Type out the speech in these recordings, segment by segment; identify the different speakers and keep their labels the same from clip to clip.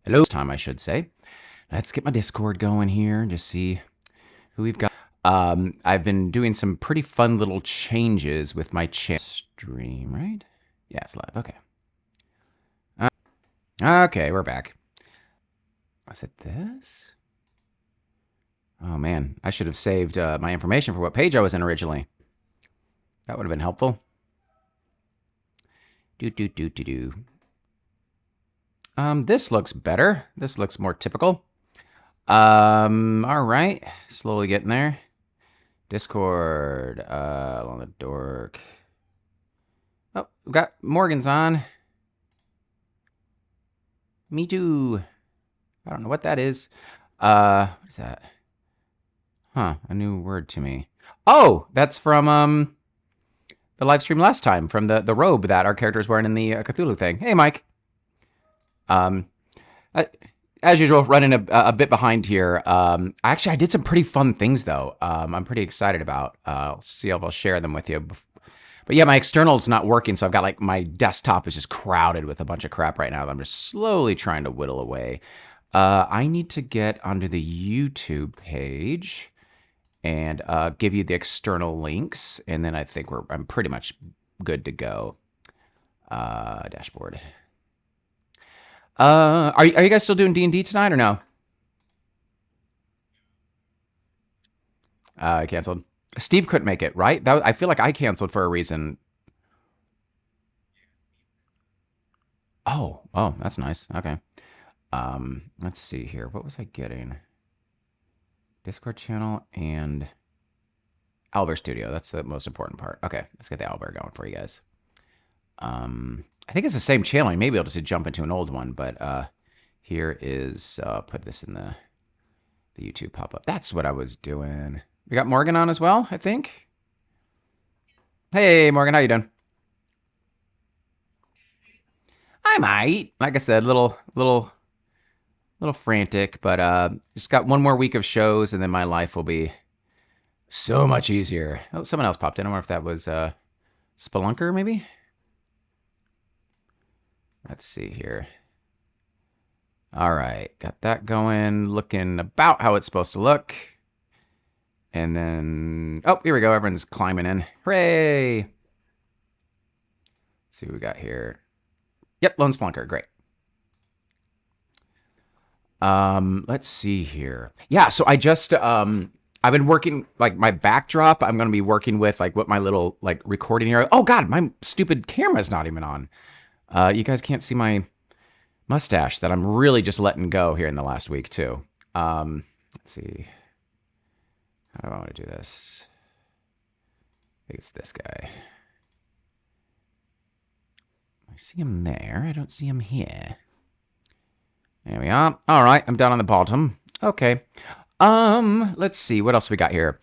Speaker 1: Hello, this time I should say. Let's get my Discord going here and just see who we've got. I've been doing some pretty fun little changes with my stream, right? Yeah, it's live. Okay. Okay, we're back. Was it this? Oh man, I should have saved my information for what page I was in originally. That would have been helpful. This looks better. This looks more typical. All right. Slowly getting there. Discord, on the dork. Oh, we've got Morgan's on. Me too. I don't know what that is. What is that? Huh, a new word to me. Oh, that's from, the live stream last time, from the robe that our character's wearing in the Cthulhu thing. Hey, Mike. As usual, running a bit behind here. Actually, I did some pretty fun things, though. I'm pretty excited about. I'll see if I'll share them with you. But yeah, my external's not working, so I've got, like, my desktop is just crowded with a bunch of crap right now that I'm just slowly trying to whittle away. I need to get onto the YouTube page and give you the external links, and then I think I'm pretty much good to go. Dashboard. Are you guys still doing D&D tonight or no? I canceled. Steve couldn't make it, right? I feel like I canceled for a reason. Oh, that's nice. Okay. Let's see here. What was I getting? Discord channel and Owlbear Studio. That's the most important part. Okay, let's get the Owlbear going for you guys. I think it's the same channel. I may be able to jump into an old one, but here is, put this in the YouTube pop-up. That's what I was doing. We got Morgan on as well, I think. Hey, Morgan, how you doing? I might. Like I said, little frantic, but just got one more week of shows, and then my life will be so much easier. Oh, someone else popped in. I wonder if that was Spelunker, maybe? Let's see here. All right, got that going, looking about how it's supposed to look. And then, oh, here we go. Everyone's climbing in. Hooray! Let's see what we got here. Yep, Lone Spelunker, great. Let's see here. Yeah, so I just, I've been working, like, my backdrop, I'm going to be working with, like, what my little, like, recording area. Oh, God, my stupid camera's not even on. You guys can't see my mustache that I'm really just letting go here in the last week, too. Let's see. How do I want to do this? I think it's this guy. I see him there. I don't see him here. There we are. All right, I'm down on the bottom. Okay. Let's see. What else we got here?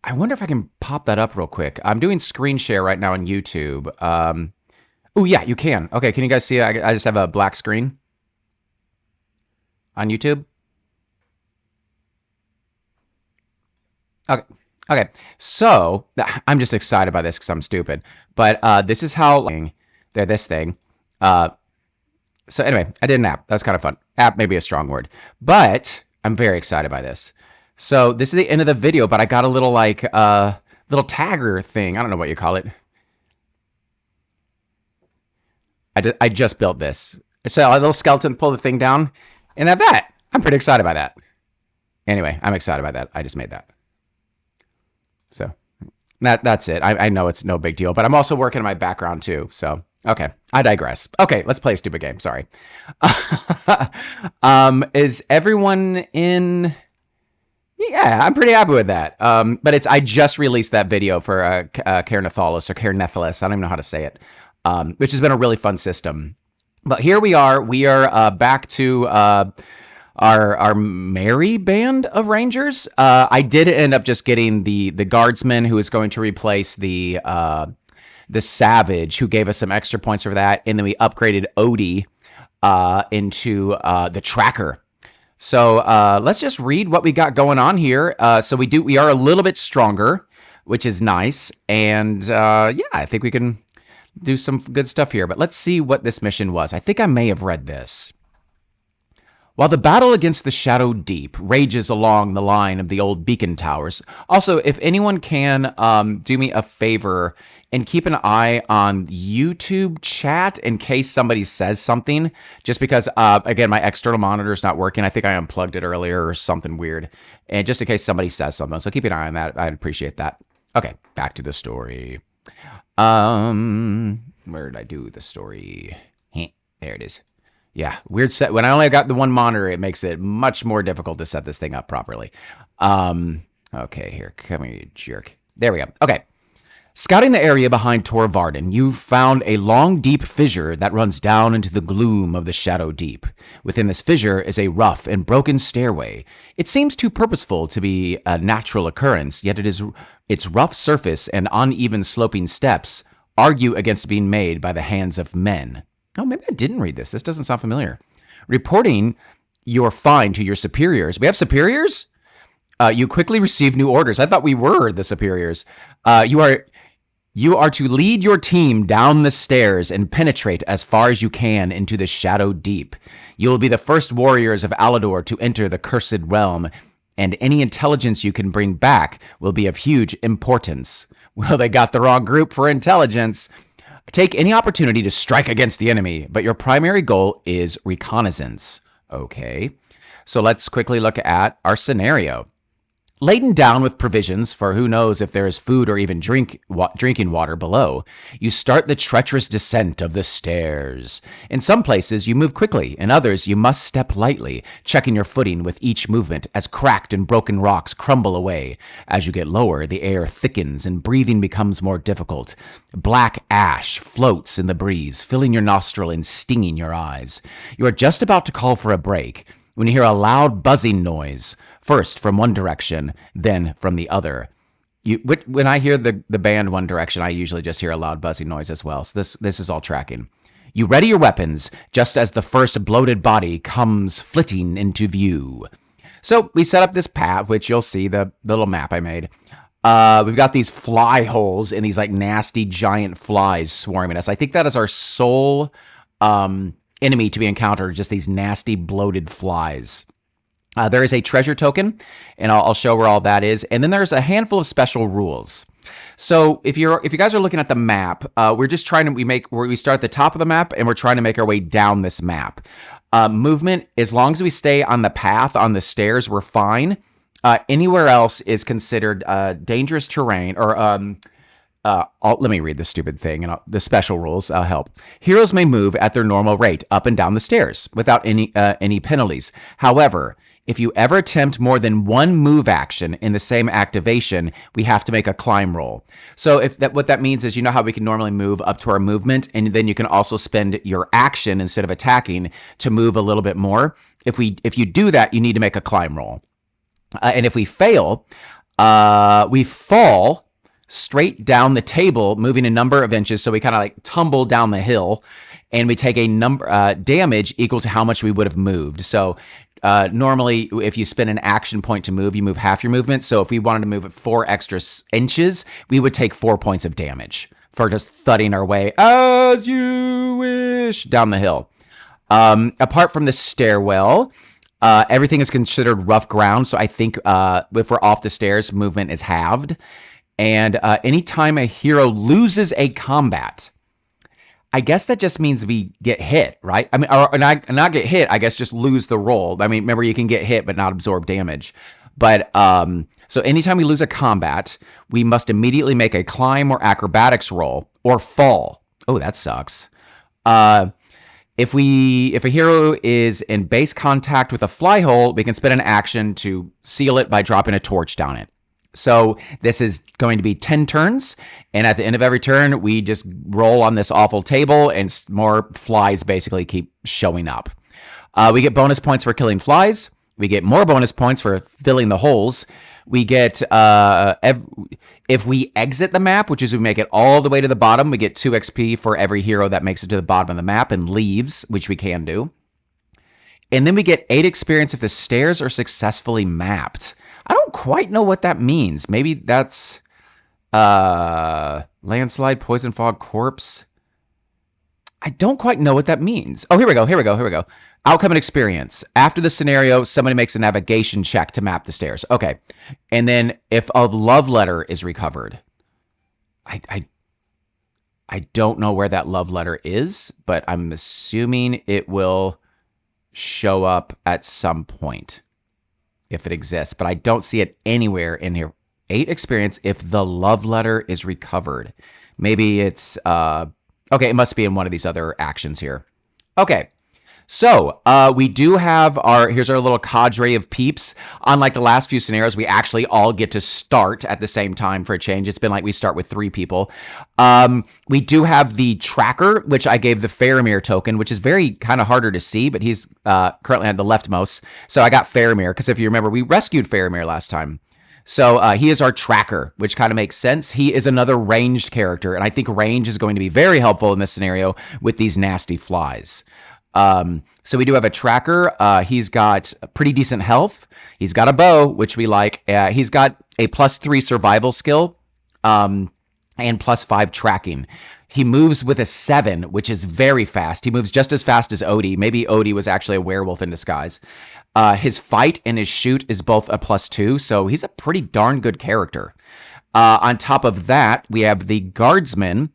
Speaker 1: I wonder if I can pop that up real quick. I'm doing screen share right now on YouTube. Oh, yeah, you can. Okay, can you guys see it? I just have a black screen on YouTube. Okay. So, I'm just excited by this because I'm stupid. But this is how they're this thing. So anyway, I did an app. That's kind of fun. App may be a strong word. But I'm very excited by this. So this is the end of the video, but I got a little, like, little tagger thing. I don't know what you call it. I just built this. So a little skeleton, pull the thing down, and have that. I'm pretty excited by that. Anyway, I'm excited by that. I just made that. So that's it. I know it's no big deal, but I'm also working on my background too. So, okay, I digress. Okay, let's play a stupid game. Sorry. Is everyone in? Yeah, I'm pretty happy with that. But I just released that video for Caernathalis or Caernathalis. I don't even know how to say it. Which has been a really fun system. But here we are. We are back to our merry band of rangers. I did end up just getting the guardsman who is going to replace the savage, who gave us some extra points for that, and then we upgraded Odie into the tracker. So let's just read what we got going on here. So we are a little bit stronger, which is nice, and yeah, I think we can do some good stuff here. But let's see what this mission was. I think I may have read this. While the battle against the Shadow Deep rages along the line of the old beacon towers. Also, if anyone can do me a favor and keep an eye on YouTube chat in case somebody says something, just because, again, my external monitor is not working. I think I unplugged it earlier or something weird. And just in case somebody says something. So keep an eye on that. I'd appreciate that. Okay, back to the story. Where did I do the story? There it is. Yeah, weird set. When I only got the one monitor, it makes it much more difficult to set this thing up properly. Okay, here, come here, you jerk. There we go. Okay. Scouting the area behind Tor Varden, you found a long, deep fissure that runs down into the gloom of the Shadow Deep. Within this fissure is a rough and broken stairway. It seems too purposeful to be a natural occurrence, yet its rough surface and uneven sloping steps argue against being made by the hands of men. Oh, maybe I didn't read this. This doesn't sound familiar. Reporting your find to your superiors. We have superiors? You quickly receive new orders. I thought we were the superiors. You are to lead your team down the stairs and penetrate as far as you can into the Shadow Deep. You will be the first warriors of Alador to enter the Cursed Realm, and any intelligence you can bring back will be of huge importance. Well, they got the wrong group for intelligence. Take any opportunity to strike against the enemy, but your primary goal is reconnaissance. Okay, so let's quickly look at our scenario. Laden down with provisions for who knows if there is food or even drinking water below, you start the treacherous descent of the stairs. In some places, you move quickly. In others, you must step lightly, checking your footing with each movement as cracked and broken rocks crumble away. As you get lower, the air thickens and breathing becomes more difficult. Black ash floats in the breeze, filling your nostril and stinging your eyes. You are just about to call for a break when you hear a loud buzzing noise. First from one direction, then from the other. When I hear the band One Direction, I usually just hear a loud buzzing noise as well. So this is all tracking. You ready your weapons just as the first bloated body comes flitting into view. So we set up this path, which you'll see the little map I made. We've got these fly holes and these like nasty giant flies swarming us. I think that is our sole enemy to be encountered, just these nasty bloated flies. There is a treasure token, and I'll show where all that is. And then there's a handful of special rules. So if you guys are looking at the map, we're just trying to we start at the top of the map, and we're trying to make our way down this map. Movement, as long as we stay on the path on the stairs, we're fine. Anywhere else is considered dangerous terrain or. Let me read the stupid thing, and the special rules help. Heroes may move at their normal rate up and down the stairs without any penalties. However, if you ever attempt more than one move action in the same activation, we have to make a climb roll. So what that means is, you know how we can normally move up to our movement, and then you can also spend your action instead of attacking to move a little bit more. If you do that, you need to make a climb roll. And if we fail, we fall straight down the table, moving a number of inches. So we kind of like tumble down the hill, and we take a damage equal to how much we would have moved. So normally, if you spend an action point to move, you move half your movement. So if we wanted to move at 4 extra inches, we would take 4 points of damage for just thudding our way as you wish down the hill. Apart from the stairwell, everything is considered rough ground. So I think if we're off the stairs, movement is halved. And anytime a hero loses a combat, I guess that just means we get hit, right? I mean, or not get hit, I guess just lose the roll. I mean, remember, you can get hit but not absorb damage. But so anytime we lose a combat, we must immediately make a climb or acrobatics roll or fall. Oh, that sucks. If a hero is in base contact with a fly hole, we can spend an action to seal it by dropping a torch down it. So this is going to be 10 turns, and at the end of every turn, we just roll on this awful table, and more flies basically keep showing up. We get bonus points for killing flies. We get more bonus points for filling the holes. We get, if we exit the map, which is we make it all the way to the bottom, we get 2 XP for every hero that makes it to the bottom of the map and leaves, which we can do. And then we get 8 experience if the stairs are successfully mapped. I don't quite know what that means. Maybe that's landslide, poison fog, corpse. I don't quite know what that means. Oh, here we go. Outcome and experience. After the scenario, somebody makes a navigation check to map the stairs. Okay. And then if a love letter is recovered, I don't know where that love letter is, but I'm assuming it will show up at some point if it exists. But I don't see it anywhere in here. 8 experience if the love letter is recovered. Maybe it's... okay, it must be in one of these other actions here. Okay. So, we do have here's our little cadre of peeps. Unlike the last few scenarios, we actually all get to start at the same time for a change. It's been like we start with 3 people. We do have the tracker, which I gave the Faramir token, which is very kind of harder to see, but he's currently at the leftmost. So I got Faramir, because if you remember, we rescued Faramir last time. So he is our tracker, which kind of makes sense. He is another ranged character, and I think range is going to be very helpful in this scenario with these nasty flies. So we do have a tracker. He's got pretty decent health. He's got a bow, which we like. He's got a +3 survival skill, and +5 tracking. He moves with a 7, which is very fast. He moves just as fast as Odie. Maybe Odie was actually a werewolf in disguise. His fight and his shoot is both a +2, so he's a pretty darn good character. On top of that, we have the guardsman.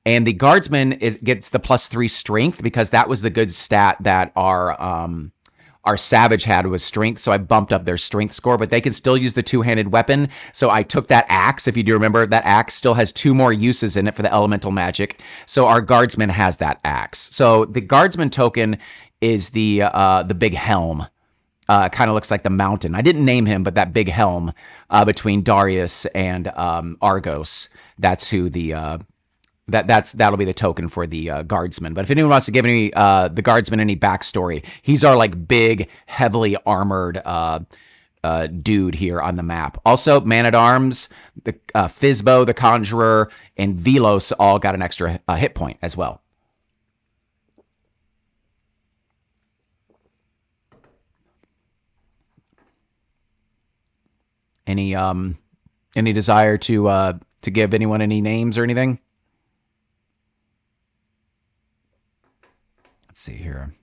Speaker 1: And the guardsman gets the +3 strength because that was the good stat that our savage had was strength. So I bumped up their strength score, but they can still use the 2-handed weapon. So I took that axe. If you do remember, that axe still has 2 more uses in it for the elemental magic. So our guardsman has that axe. So the guardsman token is the big helm. Kind of looks like the mountain. I didn't name him, but that big helm between Darius and Argos. That's who the that'll be the token for the guardsman. But if anyone wants to give any the guardsman any backstory, he's our like big, heavily armored dude here on the map. Also, Man-at-Arms, the Fizbo, the Conjurer, and Velos all got an extra hit point as well. Any desire to give anyone any names or anything? Let's see here.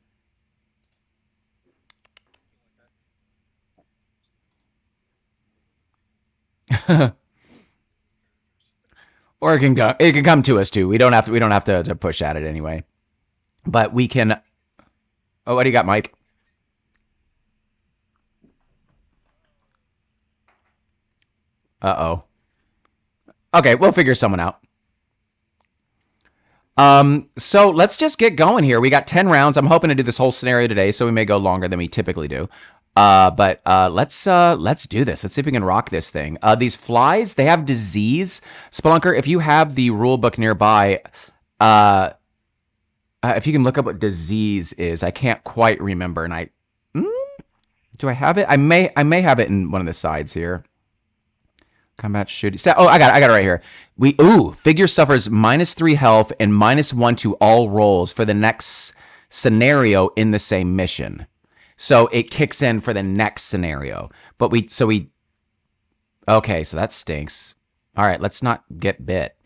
Speaker 1: Or it can come to us too. We don't have to push at it anyway. But we can. Oh, what do you got, Mike? Uh-oh. Okay, we'll figure someone out. So let's just get going here. We got 10 rounds. I'm hoping to do this whole scenario today, so we may go longer than we typically do. But let's do this. Let's see if we can rock this thing. These flies, they have disease. Spelunker, if you have the rule book nearby, if you can look up what disease is, I can't quite remember. And do I have it? I may have it in one of the sides here. Combat shooting. Oh, I got it right here. Figure suffers -3 health and -1 to all rolls for the next scenario in the same mission. So it kicks in for the next scenario. But okay, so that stinks. All right, let's not get bit.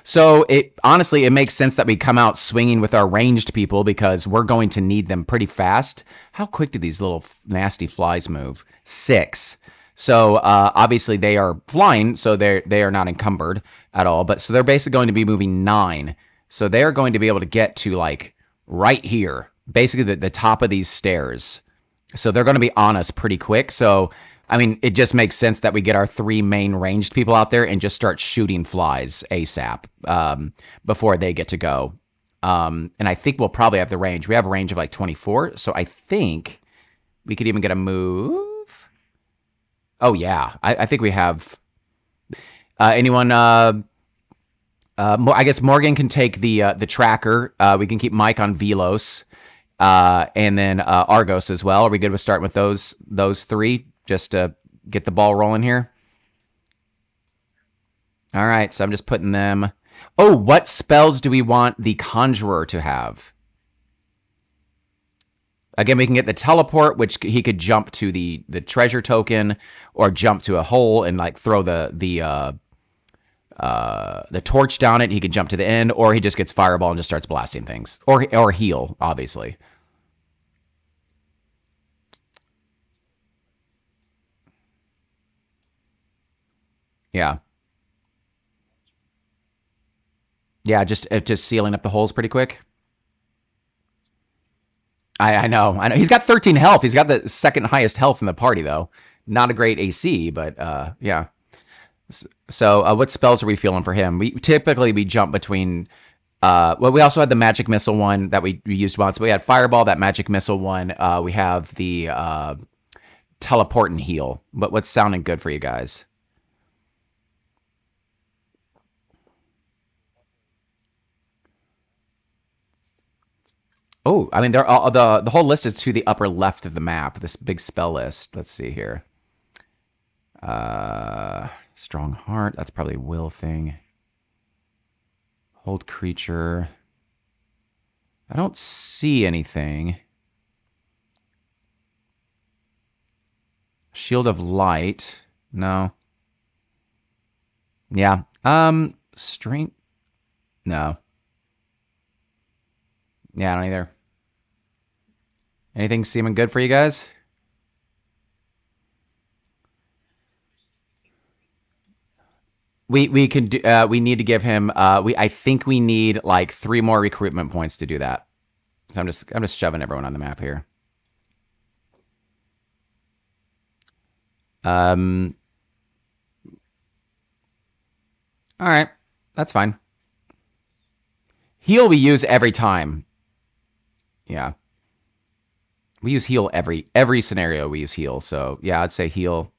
Speaker 1: So honestly, it makes sense that we come out swinging with our ranged people because we're going to need them pretty fast. How quick do these little nasty flies move? 6. So obviously they are flying, so they are not encumbered at all. But so they're basically going to be moving 9. So they're going to be able to get to like right here, basically the top of these stairs. So they're going to be on us pretty quick. So I mean, it just makes sense that we get our 3 main ranged people out there and just start shooting flies ASAP before they get to go. And I think we'll probably have the range. We have a range of like 24. So I think we could even get a move. Oh, yeah. I think we have... anyone... I guess Morgan can take the tracker. We can keep Mike on Velos. And then Argos as well. Are we good with starting with those 3? Just to get the ball rolling here? All right, so I'm just putting them... Oh, what spells do we want the Conjurer to have? Again, we can get the teleport, which he could jump to the treasure token, or jump to a hole and like throw the torch down it. He could jump to the end, or he just gets fireball and just starts blasting things, or heal, obviously. Yeah. Yeah, just sealing up the holes pretty quick. I know. I know. He's got 13 health. He's got the second highest health in the party, though. Not a great AC, but yeah. So, what spells are we feeling for him? We jump between. Well, we also had the magic missile one that we used once. We had fireball, that magic missile one. We have the teleport and heal. But what's sounding good for you guys? Oh, I mean, they're all, the whole list is to the upper left of the map. This big spell list. Let's see here. Strong heart. That's probably a will thing. Hold creature. I don't see anything. Shield of light. No. Yeah. Strength. No. Yeah, I don't either. Anything seeming good for you guys? We can do. We need to give him. I think we need like 3 more recruitment points to do that. So I'm just shoving everyone on the map here. All right, that's fine. Heal we use every time. Yeah, we use heal every scenario. We use heal. So yeah, I'd say heal.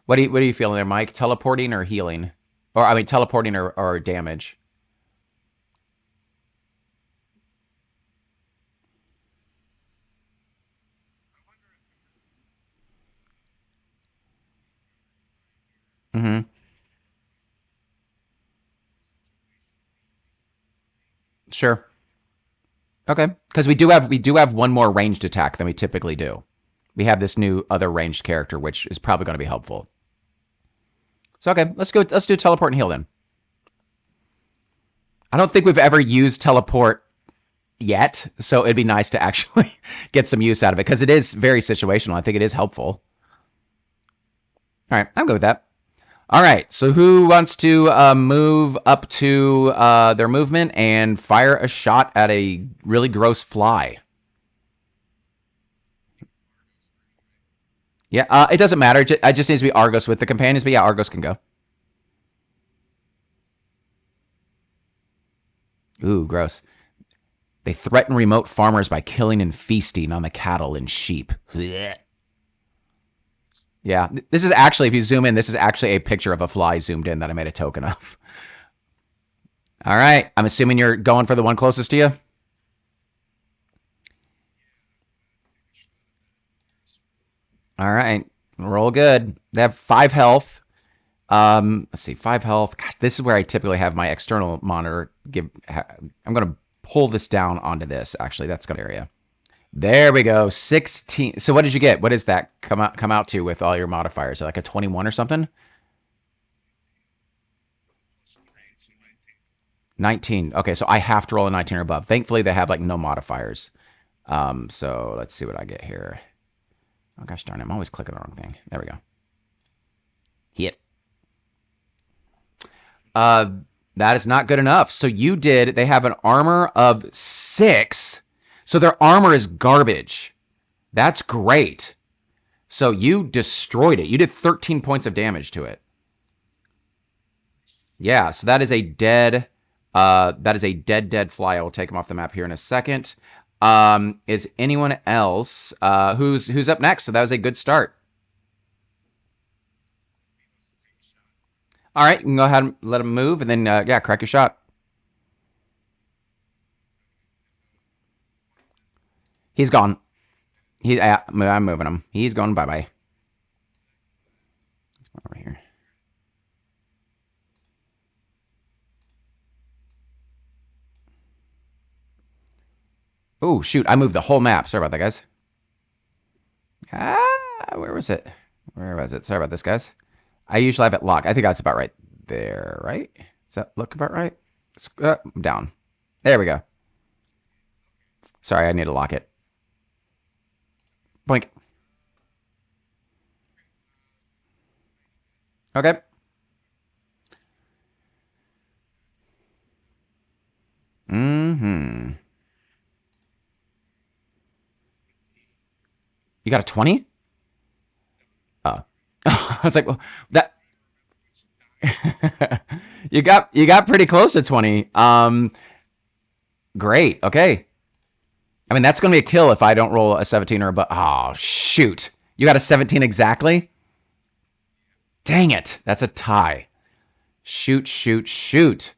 Speaker 1: What are you feeling there, Mike? Teleporting or healing? Or I mean, teleporting or damage? Mm-hmm. Sure. Okay. Because we do have one more ranged attack than we typically do. We have this new other ranged character, which is probably going to be helpful. So okay, let's go. Let's do teleport and heal then. I don't think we've ever used teleport yet, so it'd be nice to actually get some use out of it because it is very situational. I think it is helpful. All right, I'm good with that. All right, so who wants to move up to their movement and fire a shot at a really gross fly? Yeah, it doesn't matter. It just needs to be Argos with the companions, but yeah, Argos can go. Ooh, gross. They threaten remote farmers by killing and feasting on the cattle and sheep. Blech. Yeah, this is actually, if you zoom in, this is actually a picture of a fly zoomed in that I made a token of. All right, I'm assuming you're going for the one closest to you. All right, roll good. They have 5 health. Let's see, 5 health. Gosh, this is where I typically have my external monitor. I'm gonna pull this down onto this. Actually, that's good area. There we go. 16. So what did you get? What does that come out to with all your modifiers? Like a 21 or something? 19. Okay, so I have to roll a 19 or above. Thankfully, they have like no modifiers. So let's see what I get here. Oh gosh darn it, I'm always clicking the wrong thing. There we go. Hit. Uh, that is not good enough. So they have an armor of 6. So their armor is garbage. That's great. So you destroyed it. You did 13 points of damage to it. Yeah, so that is a dead fly. I will take him off the map here in a second. Is anyone else who's up next? So that was a good start. All right, you can go ahead and let him move, and then yeah, crack your shot. He's gone. I'm moving him. He's gone. Bye bye. Let's go over here. Oh shoot! I moved the whole map. Sorry about that, guys. Where was it? Where was it? Sorry about this, guys. I usually have it locked. I think that's about right there, right? Does that look about right? It's down. There we go. Sorry, I need to lock it. Blink. Okay. Mm-hmm. You got a 20? Oh. I was like, well, that you got pretty close to 20. Great. Okay. I mean, that's going to be a kill if I don't roll a 17 or above. Oh, shoot. You got a 17 exactly? Dang it. That's a tie. Shoot, shoot, shoot.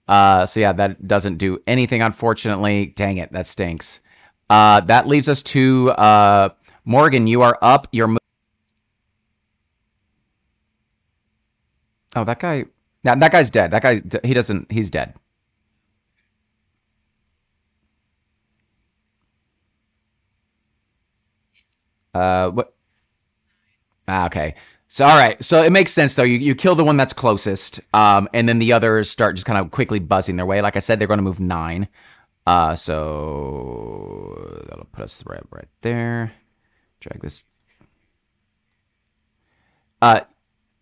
Speaker 1: So yeah, that doesn't do anything, unfortunately. Dang it. That stinks. That leaves us to Morgan. You are up. You're Oh, that guy. Now that guy's dead. That guy. He doesn't. He's dead. What? Ah, okay. So all right. So it makes sense though. You kill the one that's closest, and then the others start just kind of quickly buzzing their way. Like I said, they're going to move 9. So that'll put us right there. Drag this.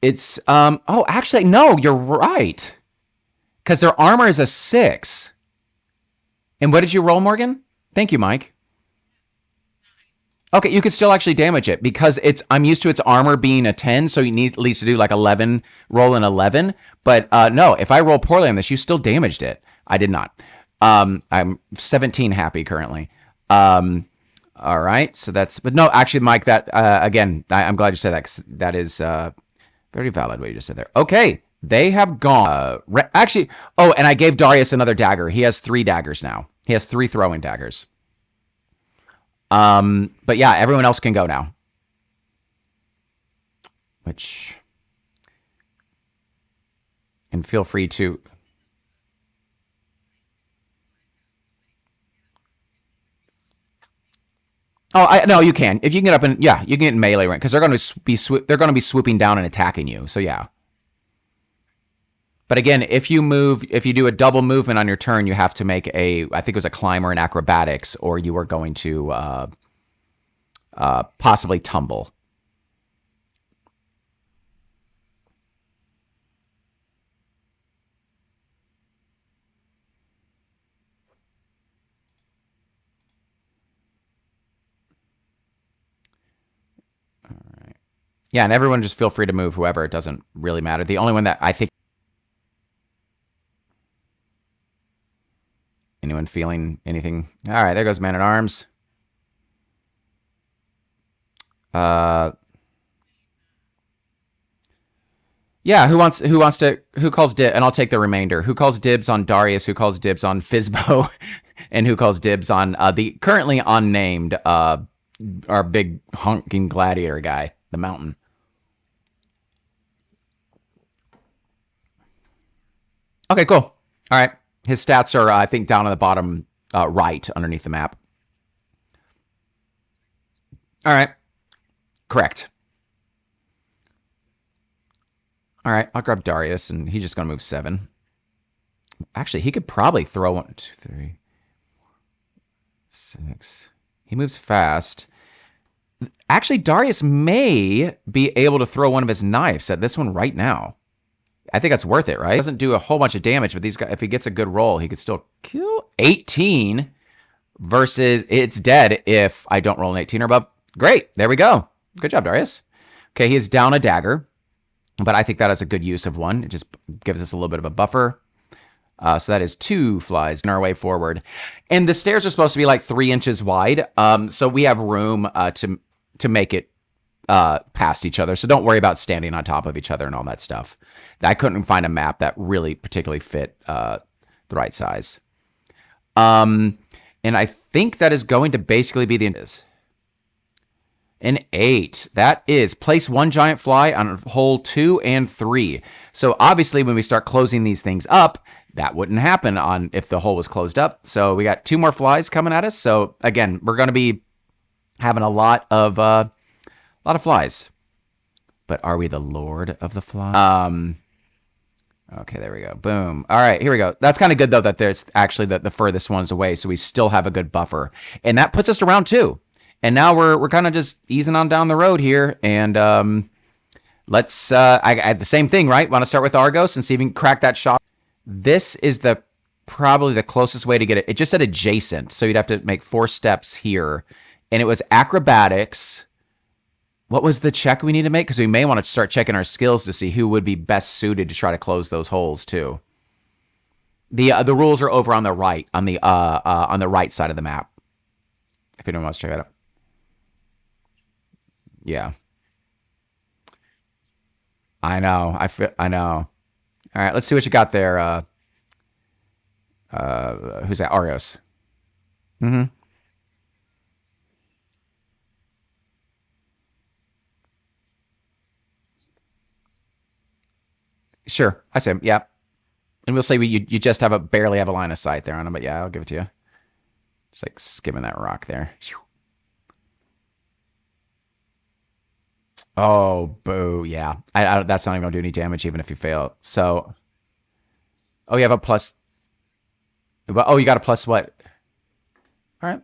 Speaker 1: It's Oh, actually, no. You're right. Because their armor is a 6. And what did you roll, Morgan? Thank you, Mike. Okay, you could still actually damage it because I'm used to its armor being a 10, so you need at least to do like 11, roll an 11. But no, if I roll poorly on this, you still damaged it. I did not. I'm 17 happy currently. All right, so but no, actually, Mike, that again, I'm glad you said that 'cause that is very valid what you just said there. Okay, they have gone. Actually, oh, and I gave Darius another dagger. He has 3 daggers now. He has 3 throwing daggers. But yeah, everyone else can go now. And feel free to. Oh, no, you can. If you can get up and yeah, you can get in melee range because they're going to be swooping down and attacking you. So yeah. But again, if you do a double movement on your turn, you have to make I think it was a climb or an acrobatics, or you are going to possibly tumble. All right. Yeah, and everyone just feel free to move whoever. It doesn't really matter. The only one that I think. Anyone feeling anything? All right, there goes Man-at-Arms. Yeah, who calls dibs? And I'll take the remainder. Who calls dibs on Darius? Who calls dibs on Fizbo? And who calls dibs on the currently unnamed our big honking gladiator guy, the Mountain? Okay, cool. All right. His stats are, I think, down on the bottom right underneath the map. All right. Correct. All right, I'll grab Darius, and he's just going to move 7. Actually, he could probably throw 1, 2, 3, 6. He moves fast. Actually, Darius may be able to throw one of his knives at this one right now. I think that's worth it, right? It doesn't do a whole bunch of damage, but these guys, if he gets a good roll, he could still kill 18 versus it's dead if I don't roll an 18 or above. Great. There we go. Good job, Darius. Okay, he is down a dagger, but I think that is a good use of one. It just gives us a little bit of a buffer. So that is 2 flies in our way forward. And the stairs are supposed to be like 3 inches wide. So we have room to make it past each other. So don't worry about standing on top of each other and all that stuff. I couldn't find a map that really particularly fit the right size. And I think that is going to basically be the end. An 8. That is place 1 giant fly on hole 2 and 3. So obviously when we start closing these things up, that wouldn't happen if the hole was closed up. So we got 2 more flies coming at us. So again, we're going to be having a lot of flies. But are we the Lord of the Flies? Okay, there we go. Boom. All right, here we go. That's kind of good, though, that there's actually the furthest ones away, so we still have a good buffer. And that puts us to round 2. And now we're kind of just easing on down the road here. And I the same thing, right? Want to start with Argos and see if we can crack that shot. This is the probably the closest way to get it. It just said adjacent, so you'd have to make 4 steps here. And it was acrobatics. What was the check we need to make? Because we may want to start checking our skills to see who would be best suited to try to close those holes too. The rules are over on the right, on the right side of the map. If anyone wants to check it out. Yeah. I know. I know. All right, let's see what you got there. Who's that? Argos. Mm-hmm. Sure. I say, yeah. And we'll say you just barely have a line of sight there on him, but yeah, I'll give it to you. It's like skimming that rock there. Oh, boo. Yeah. That's not even going to do any damage even if you fail. So, oh, you have a plus. Oh, you got a plus what? All right.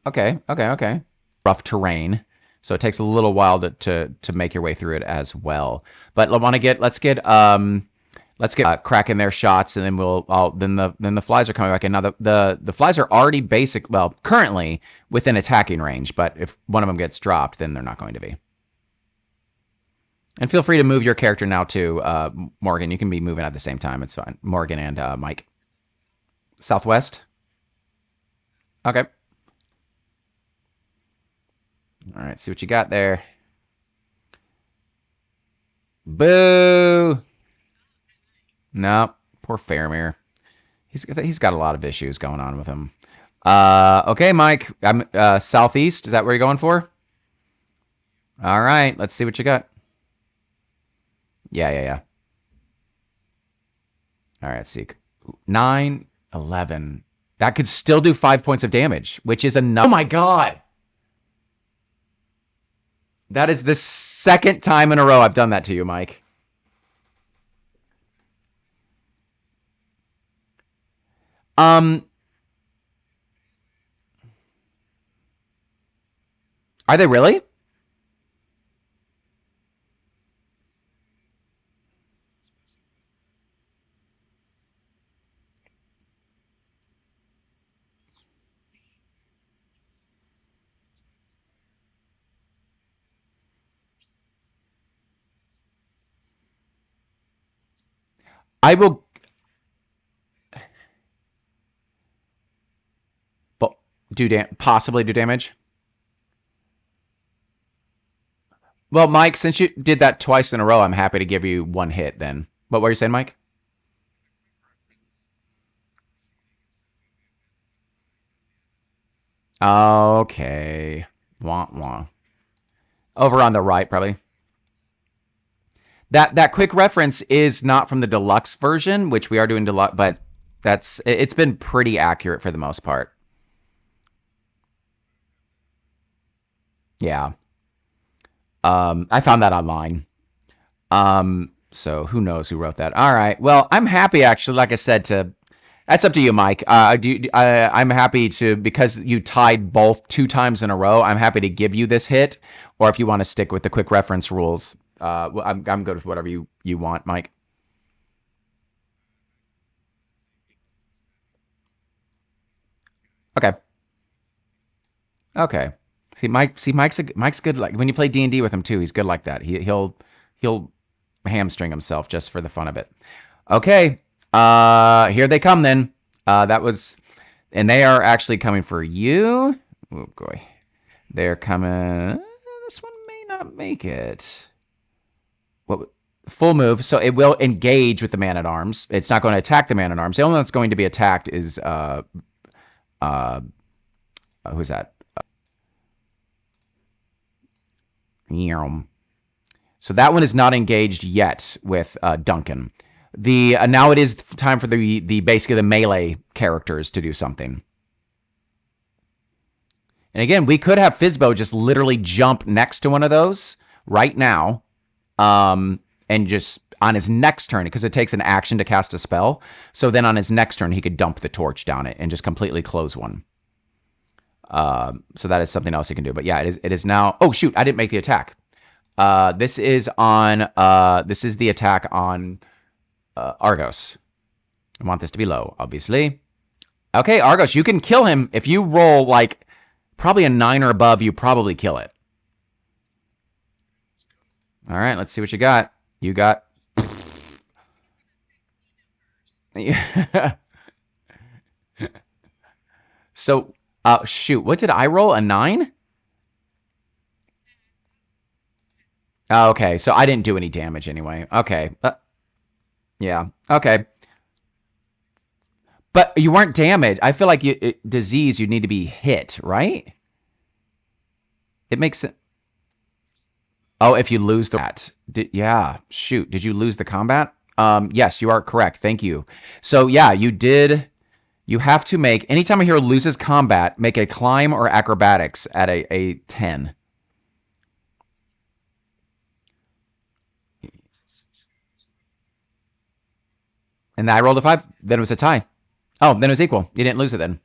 Speaker 1: Okay. Rough terrain. So it takes a little while to make your way through it as well. But let's get cracking their shots, and then then the flies are coming back in. Now the flies are already currently within attacking range, but if one of them gets dropped, then they're not going to be. And feel free to move your character now too, Morgan. You can be moving at the same time. It's fine. Morgan and Mike. Southwest. Okay. All right. See what you got there. Boo. No, poor Faramir. He's got a lot of issues going on with him. Okay, Mike. I'm southeast. Is that where you're going for? All right. Let's see what you got. Yeah. All right. Let's see. 9, 11. That could still do 5 points of damage, which is enough. Oh my god. That is the second time in a row I've done that to you, Mike. Are they really? I will possibly do damage. Well, Mike, since you did that twice in a row, I'm happy to give you 1 hit then. What were you saying, Mike? Okay. Wah, wah. Over on the right, probably. That quick reference is not from the deluxe version, which we are doing deluxe, but it's been pretty accurate for the most part. Yeah. I found that online. So who knows who wrote that? All right. Well, I'm happy actually. Like I said, that's up to you, Mike. I'm happy to, because you tied both 2 times in a row. I'm happy to give you this hit, or if you want to stick with the quick reference rules, I'm good with whatever you want, Mike. Okay. Mike's good. Like when you play D&D with him too, he's good like that. He'll hamstring himself just for the fun of it. Okay. Here they come then. And they are actually coming for you. Oh boy. They're coming. This one may not make it. What? Full move, so it will engage with the man-at-arms. It's not going to attack the man-at-arms. The only one that's going to be attacked is who's that? So that one is not engaged yet with Duncan. Now it is time for the basically the melee characters to do something. And again, we could have Fizbo just literally jump next to one of those right now, and just on his next turn, because it takes an action to cast a spell. So then on his next turn, he could dump the torch down it and just completely close one. So that is something else you can do. But yeah, it is now. Oh shoot, I didn't make the attack. This is the attack on Argos. I want this to be low, obviously. Okay, Argos, you can kill him. If you roll, like, probably a 9 or above, you probably kill it. All right, let's see what you got. You got... So, shoot, what did I roll? A 9? Oh, okay, so I didn't do any damage anyway. Okay. Yeah, okay. But you weren't damaged. I feel like disease, you need to be hit, right? It makes sense. Oh, if you lose that. Yeah, shoot. Did you lose the combat? Yes, you are correct. Thank you. So, yeah, you did... You have to make, anytime a hero loses combat, make a climb or acrobatics at a 10. And I rolled a 5. Then it was a tie. Oh, then it was equal. You didn't lose it then.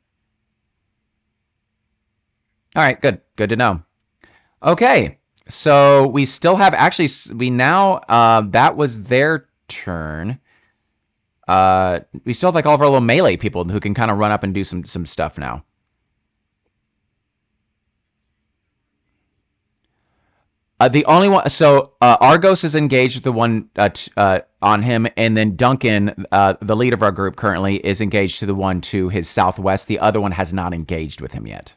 Speaker 1: All right, good. Good to know. Okay, so we still have, actually, we now, that was their turn. We still have like all of our little melee people who can kind of run up and do some stuff now. The only one, so Argos is engaged with the one on him, and then Duncan, the lead of our group currently, is engaged to the one to his southwest. The other one has not engaged with him yet.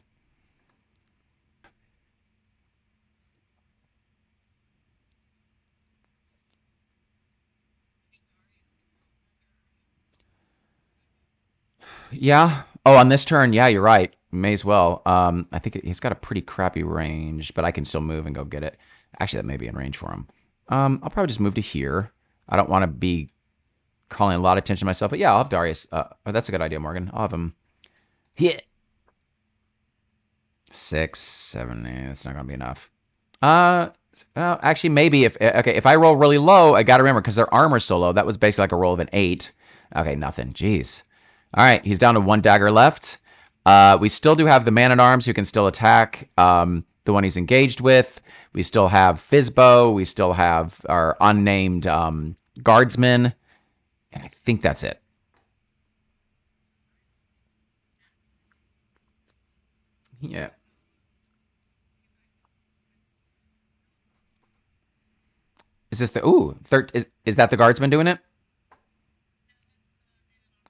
Speaker 1: Yeah. Oh, on this turn, yeah, you're right. May as well. I think he's got a pretty crappy range, but I can still move and go get it. Actually, that may be in range for him. I'll probably just move to here. I don't want to be calling a lot of attention to myself, but yeah, I'll have Darius. Oh, that's a good idea, Morgan. I'll have him. Yeah. 6, 7. It's not gonna be enough. Actually, maybe if I roll really low, I gotta remember because their armor's so low. That was basically like a roll of an 8. Okay, nothing. Jeez. All right, he's down to 1 dagger left. We still do have the man-at-arms who can still attack the one he's engaged with. We still have Fizbo. We still have our unnamed guardsmen. And I think that's it. Yeah. Is this the... Ooh, is that the guardsman doing it?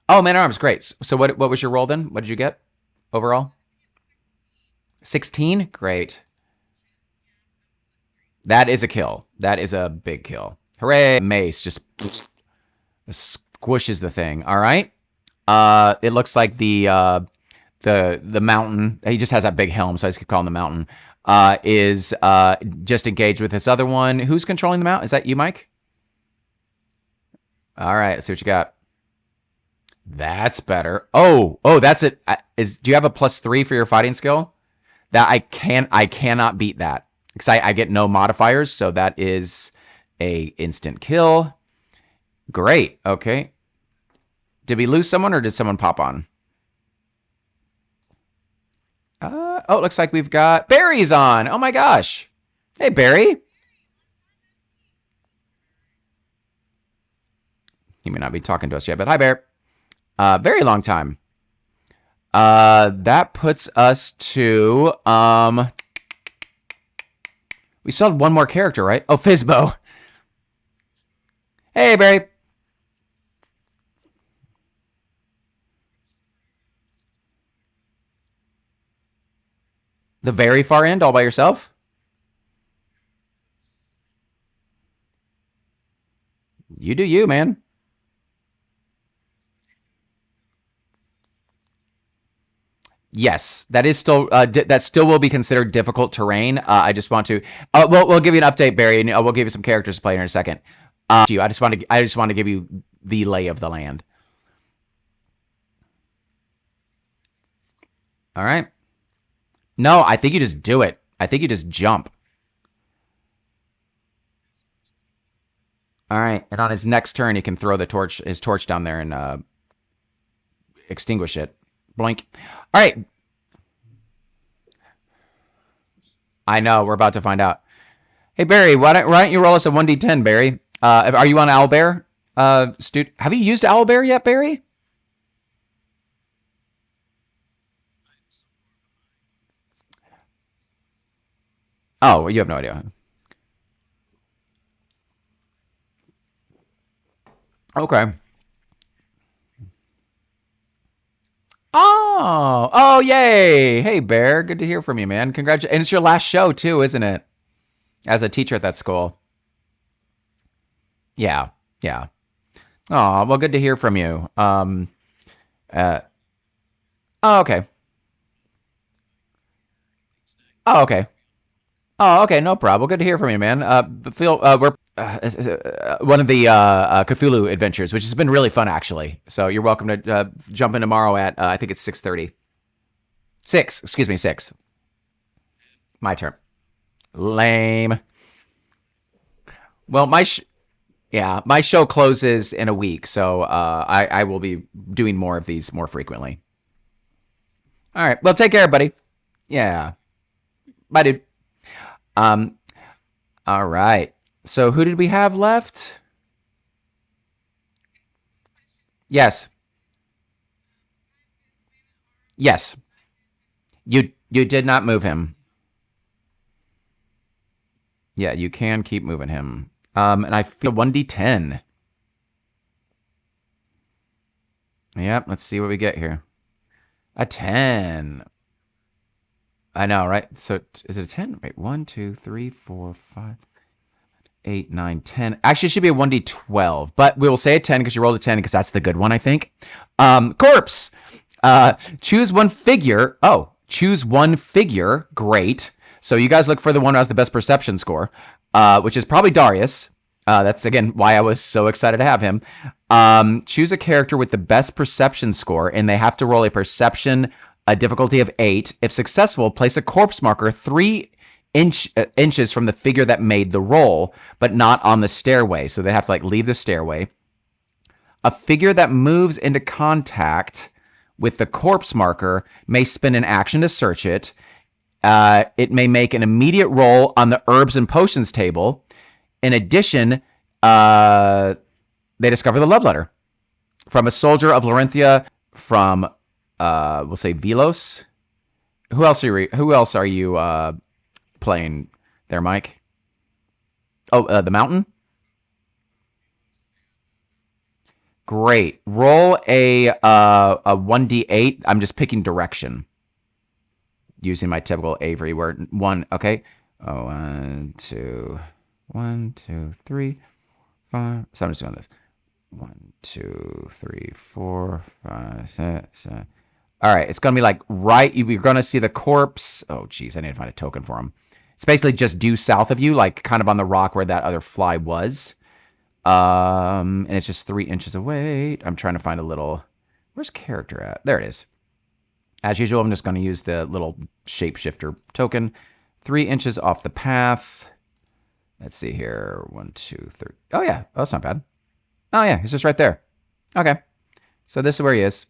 Speaker 1: Oh, man-at-arms, great. So what was your roll then? What did you get overall? 16? Great. That is a kill. That is a big kill. Hooray! Mace just squishes the thing. All right. It looks like the mountain. He just has that big helm, so I just keep calling the mountain. Is just engaged with this other one. Who's controlling the mountain? Is that you, Mike? All right. Let's see what you got. That's better. Oh, that's it. Do you have a +3 for your fighting skill? That I cannot beat that. Because I get no modifiers, so that is a instant kill. Great. Okay. Did we lose someone or did someone pop on? Oh, it looks like we've got Barry's on. Oh my gosh. Hey, Barry. He may not be talking to us yet, but hi, Bear. Very long time. That puts us to we still had one more character, right? Oh, Fizbo. Hey, Barry. The very far end, all by yourself? You do you, man. Yes, that is still that still will be considered difficult terrain. I just want to we'll give you an update, Barry, and we'll give you some characters to play in a second. I just want to give you the lay of the land. All right. No, I think you just do it. I think you just jump. All right, and on his next turn, he can throw his torch down there and extinguish it. Blink. All right. I know. We're about to find out. Hey, Barry, why don't you roll us a 1d10, Barry? Are you on Owlbear? Have you used Owlbear yet, Barry? Oh, you have no idea. Okay. Oh, yay. Hey, Bear. Good to hear from you, man. Congratulations. And it's your last show, too, isn't it? As a teacher at that school. Yeah. Yeah. Oh, well, good to hear from you. Uh, oh, okay. Oh, okay. Oh, okay. No problem. Good to hear from you, man. Phil, we're one of the Cthulhu adventures, which has been really fun, actually. So you're welcome to jump in tomorrow at, I think it's 6:30. 6, excuse me, 6. My turn. Lame. Well, yeah, my show closes in a week, so I will be doing more of these more frequently. All right. Well, take care, buddy. Yeah. Bye, dude. Um. All right. So who did we have left? Yes. Yes. You did not move him. Yeah, you can keep moving him. And I feel 1d10. Yep, let's see what we get here. A 10. I know, right? So is it a 10? Wait, 1, 2, 3, 4, 5, 8, 9, 10. Actually, it should be a 1d12, but we will say a 10 because you rolled a 10 because that's the good one, I think. Corpse. Choose one figure. Oh, choose one figure. Great. So you guys look for the one who has the best perception score, which is probably Darius. That's, again, why I was so excited to have him. Choose a character with the best perception score, and they have to roll a perception, a difficulty of 8. If successful, place a corpse marker 3 inches from the figure that made the roll, but not on the stairway. So they have to like leave the stairway. A figure that moves into contact with the corpse marker may spend an action to search it. It may make an immediate roll on the herbs and potions table. In addition, they discover the love letter from a soldier of Larenthia from, we'll say Velos. Who else are you playing there, Mike? Oh, the mountain? Great. Roll a 1d8. I'm just picking direction using my typical Avery where 1, okay? Oh, 1, 2, 1, 2, 3, 5. So I'm just doing this. 1, 2, 3, 4, 5, 6, 7. All right, it's gonna be like right. You're gonna see the corpse. Oh, geez, I need to find a token for him. It's basically just due south of you, like kind of on the rock where that other fly was. And it's just 3 inches away. I'm trying to find a little. Where's character at? There it is. As usual, I'm just going to use the little shapeshifter token. 3 inches off the path. Let's see here. 1, 2, 3. Oh, yeah. Oh, that's not bad. Oh, yeah. He's just right there. Okay. So this is where he is.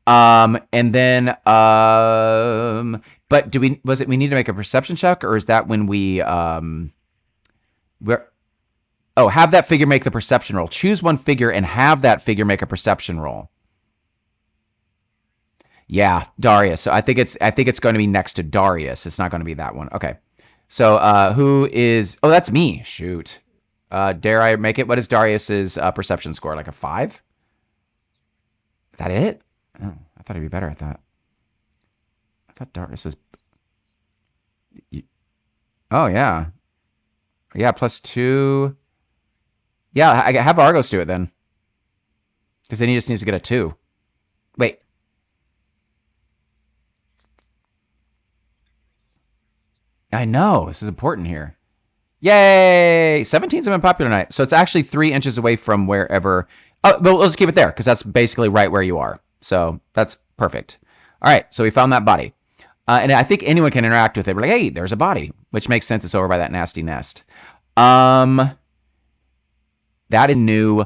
Speaker 1: And then, but we need to make a perception check, or is that when we, have that figure make the perception roll. Choose one figure and have that figure make a perception roll. Yeah, Darius. So I think it's going to be next to Darius. It's not going to be that one. Okay. So who is? Oh, that's me. Shoot. Dare I make it? What is Darius's perception score? Like a 5? Is that it? Oh, I thought he'd be better at that. I thought Darius was. Oh yeah. Yeah, +2. Yeah, I have Argos do it then. Because then he just needs to get a 2. Wait. I know. This is important here. Yay! 17's been popular tonight. So it's actually 3 inches away from wherever. Oh, well, let's keep it there because that's basically right where you are. So that's perfect. All right. So we found that body. And I think anyone can interact with it. We're like, hey, there's a body, which makes sense. It's over by that nasty nest. That is new.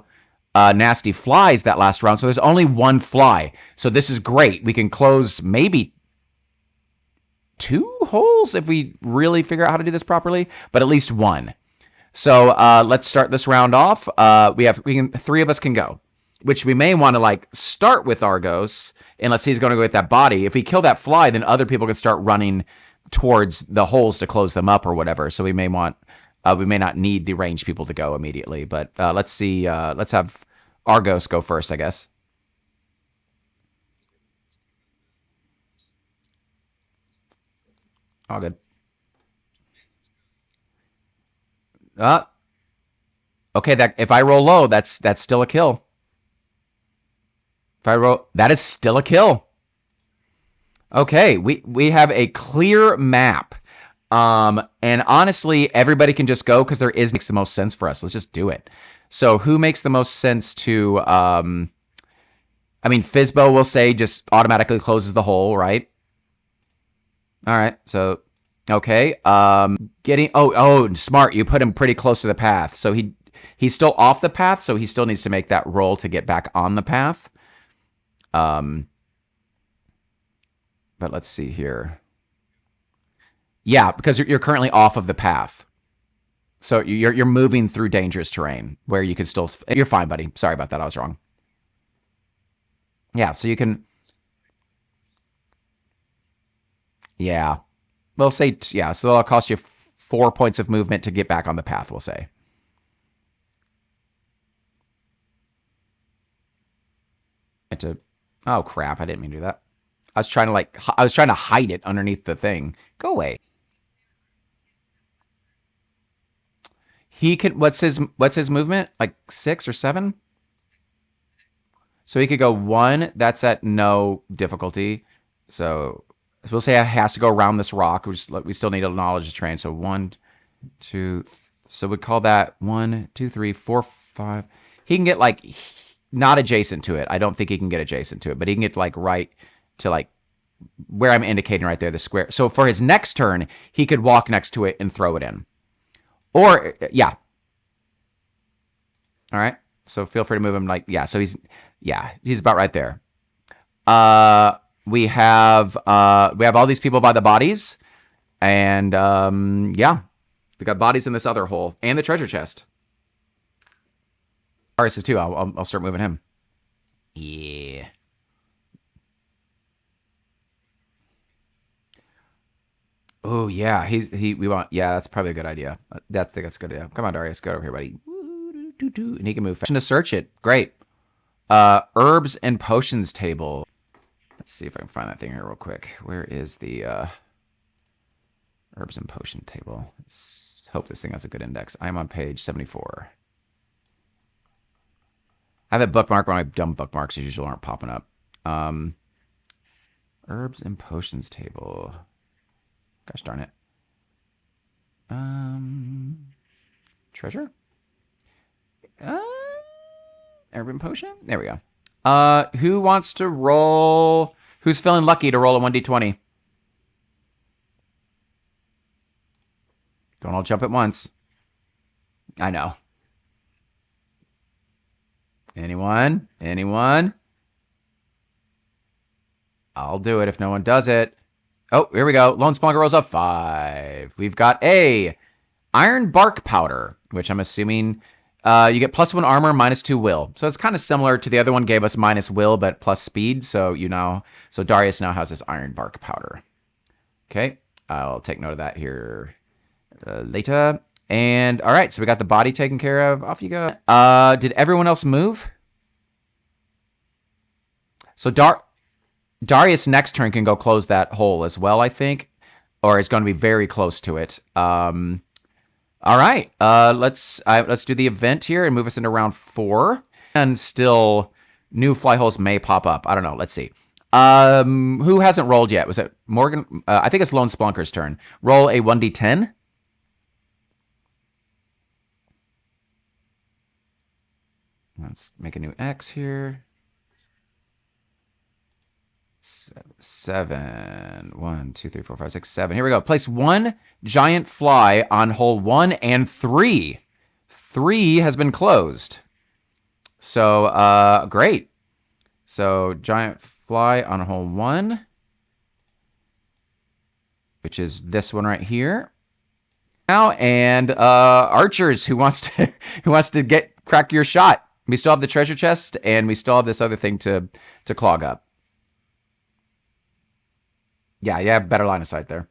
Speaker 1: Nasty flies that last round. So there's only one fly. So this is great. We can close maybe 2 holes if we really figure out how to do this properly, but at least 1. So let's start this round off. 3 of us can go, which we may want to like start with Argos unless he's going to go get that body. If we kill that fly, then other people can start running towards the holes to close them up or whatever. So we may not need the ranged people to go immediately. But let's see. Let's have Argos go first, I guess. All good. Uh, okay, that if I roll low, that's still a kill. If I roll, that is still a kill. Okay, we have a clear map. And honestly, everybody can just go because makes the most sense for us. Let's just do it. So who makes the most sense to I mean, Fizbo will say just automatically closes the hole, right? All right. So okay. Smart. You put him pretty close to the path. So he's still off the path, so he still needs to make that roll to get back on the path. But let's see here. Yeah, because you're currently off of the path. So you're moving through dangerous terrain where you could still... You're fine, buddy. Sorry about that. I was wrong. Yeah, so you can... Yeah. We'll say... Yeah, so that'll cost you 4 points of movement to get back on the path, we'll say. Oh, crap. I didn't mean to do that. I was trying to hide it underneath the thing. Go away. He could... What's his movement? Like 6 or 7? So he could go 1. That's at no difficulty. So we'll say it has to go around this rock. We still need a knowledge to train. So 1, 2. So we'd call that 1, 2, 3, 4, 5. He can get like not adjacent to it. I don't think he can get adjacent to it, but he can get like right to like where I'm indicating right there, the square. So for his next turn, he could walk next to it and throw it in. Or, yeah. All right. So feel free to move him like, yeah. So he's about right there. We have all these people by the bodies. And, yeah. We got bodies in this other hole and the treasure chest. Darius is too. I'll start moving him. Yeah. Oh yeah, yeah, that's probably a good idea. That's a good idea. Come on, Darius, go over here, buddy. And he can move fast. To search it. Great. Herbs and potions table. Let's see if I can find that thing here real quick. Where is the herbs and potion table? Let's hope this thing has a good index. I'm on page 74. I have a bookmark, but my dumb bookmarks usually aren't popping up. Herbs and potions table. Gosh darn it. Treasure? Urban potion? There we go. Who wants to roll? Who's feeling lucky to roll a 1d20? Don't all jump at once. I know. Anyone? Anyone? I'll do it if no one does it. Oh, here we go. Lone Spelunker rolls a 5. We've got a iron bark powder, which I'm assuming you get +1 armor, -2 will. So it's kind of similar to the other one gave us minus will, but plus speed. So so Darius now has this iron bark powder. Okay, I'll take note of that here later. And all right, so we got the body taken care of. Off you go. Did everyone else move? So Darius next turn can go close that hole as well, I think, or it's going to be very close to it. All right, let's do the event here and move us into round 4. And still, new fly holes may pop up. I don't know. Let's see. Who hasn't rolled yet? Was it Morgan? I think it's Lone Spelunker's turn. Roll a 1d10. Let's make a new X here. 7. 1, 2, 3, 4, 5, 6, 7. Here we go. Place 1 giant fly on hole 1 and 3. 3 has been closed. So, great. So, giant fly on hole 1, which is this one right here. Now, and archers, who wants to crack your shot? We still have the treasure chest, and we still have this other thing to clog up. Yeah, you have better line of sight there.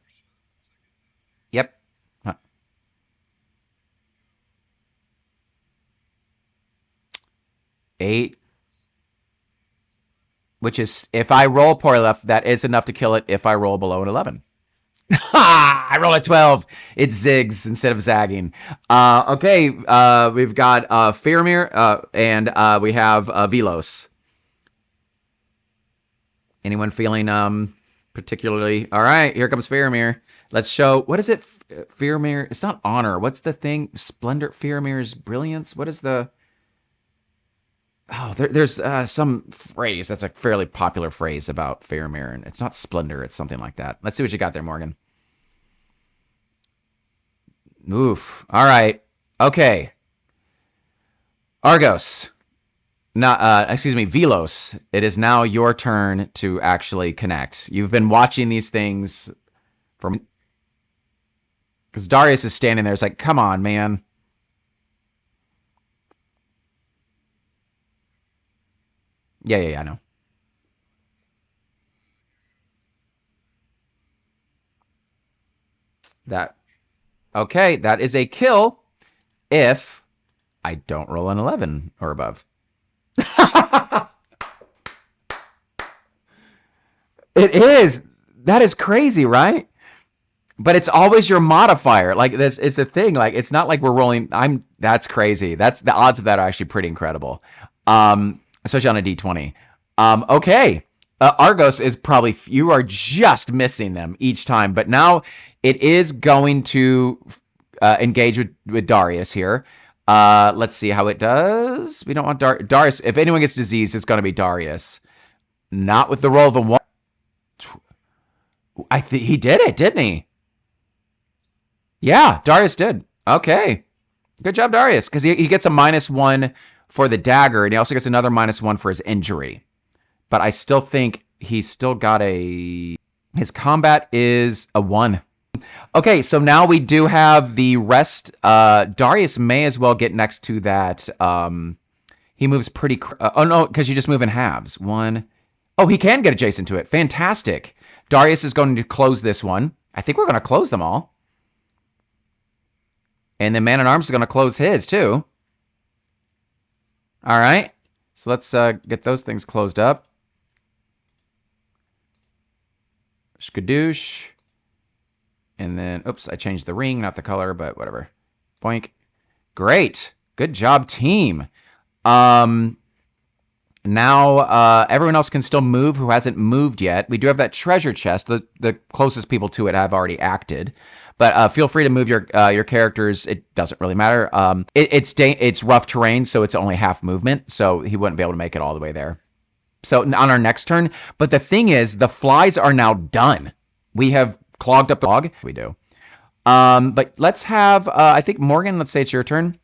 Speaker 1: 8, which is, if I roll poorly enough, that is enough to kill it if I roll below an 11. Ha! I roll a 12. It zigs instead of zagging. Okay, we've got Faramir, and we have Velos. Anyone feeling particularly... All right, here comes Faramir. Let's show... What is it? Faramir... It's not honor. What's the thing? Splendor... Faramir's brilliance? What is the... Oh, there's some phrase that's a fairly popular phrase about Faramir, and it's not splendor, it's something like that. Let's see what you got there, Morgan. Oof. All right. Okay. Argos. Excuse me, Velos. It is now your turn to actually connect. You've been watching these things from... Because Darius is standing there. It's like, come on, man. Yeah, I know. That... Okay, that is a kill if I don't roll an 11 or above. It is. That is crazy, right? But it's always your modifier. Like, this is the thing. Like, it's not like we're rolling. That's crazy. That's the odds of that are actually pretty incredible. Especially on a D20. Okay. Argos is probably, you are just missing them each time. But now it is going to engage with Darius here. Let's see how it does. We don't want Darius. If anyone gets diseased, it's going to be Darius. Not with the roll of a 1. I think he did it, didn't he? Yeah, Darius did. Okay. Good job, Darius. Because he gets a -1 for the dagger, and he also gets another -1 for his injury. But I still think he's still got a... His combat is a 1. Okay, so now we do have the rest. Darius may as well get next to that. He moves pretty... oh, no, because you just move in halves. 1. Oh, he can get adjacent to it. Fantastic. Darius is going to close this one. I think we're going to close them all. And then Man-at-Arms is going to close his, too. All right. So let's get those things closed up. Skadoosh. And then, oops, I changed the ring, not the color, but whatever. Boink. Great. Good job, team. Now, everyone else can still move who hasn't moved yet. We do have that treasure chest. The closest people to it have already acted. But feel free to move your characters. It doesn't really matter. It's rough terrain, so it's only half movement. So he wouldn't be able to make it all the way there. So on our next turn. But the thing is, the flies are now done. We have clogged up the log. We do. But let's have, I think, Morgan, let's say it's your turn.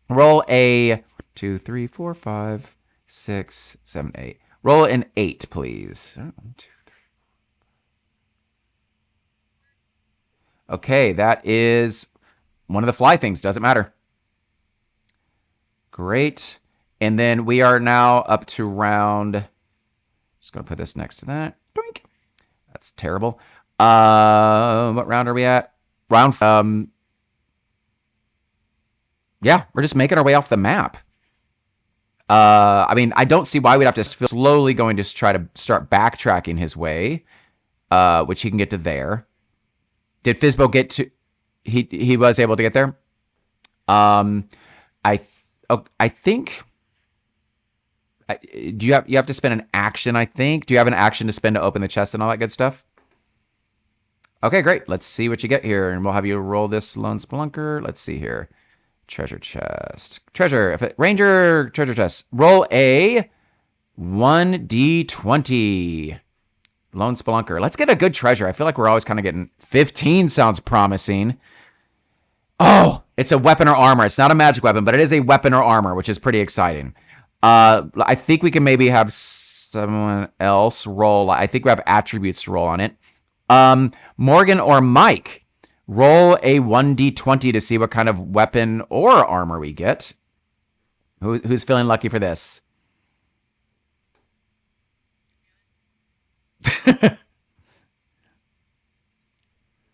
Speaker 1: Roll a 2, 3, 4, 5, 6, 7, 8. Roll an 8, please. 1, 2, 3. Okay, that is one of the fly things. Doesn't matter. Great. And then we are now up to round... Just going to put this next to that. Doink. That's terrible. What round are we at? Round... yeah, we're just making our way off the map. I mean, I don't see why we'd have to slowly going to try to start backtracking his way, which he can get to there. Did Fizbo get to... He was able to get there? I think... you have to spend an action, I think. Do you have an action to spend to open the chest and all that good stuff? Okay, great. Let's see what you get here, and we'll have you roll this Lone Spelunker. Let's see here. Treasure chest. Treasure. Ranger treasure chest. Roll a 1d20. Lone Spelunker. Let's get a good treasure. I feel like we're always kind of getting... 15 sounds promising. Oh, it's a weapon or armor. It's not a magic weapon, but it is a weapon or armor, which is pretty exciting. I think we can maybe have someone else roll. I think we have attributes to roll on it. Morgan or Mike, roll a 1d20 to see what kind of weapon or armor we get. Who's feeling lucky for this?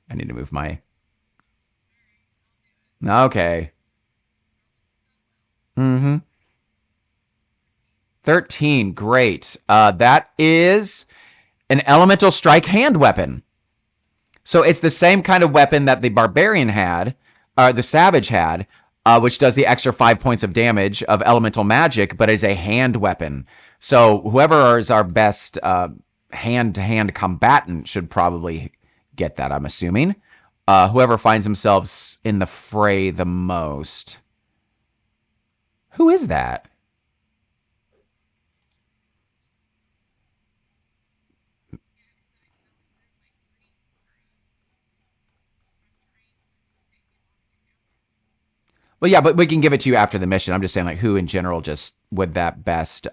Speaker 1: I need to move my... Okay. Mm-hmm. 13. Great. That is an elemental strike hand weapon. So it's the same kind of weapon that the barbarian had, the savage had, which does the extra 5 points of damage of elemental magic, but is a hand weapon. So whoever is our best hand-to-hand combatant should probably get that, I'm assuming. Whoever finds themselves in the fray the most. Who is that? Well, yeah, but we can give it to you after the mission. I'm just saying, like, who in general just would that best,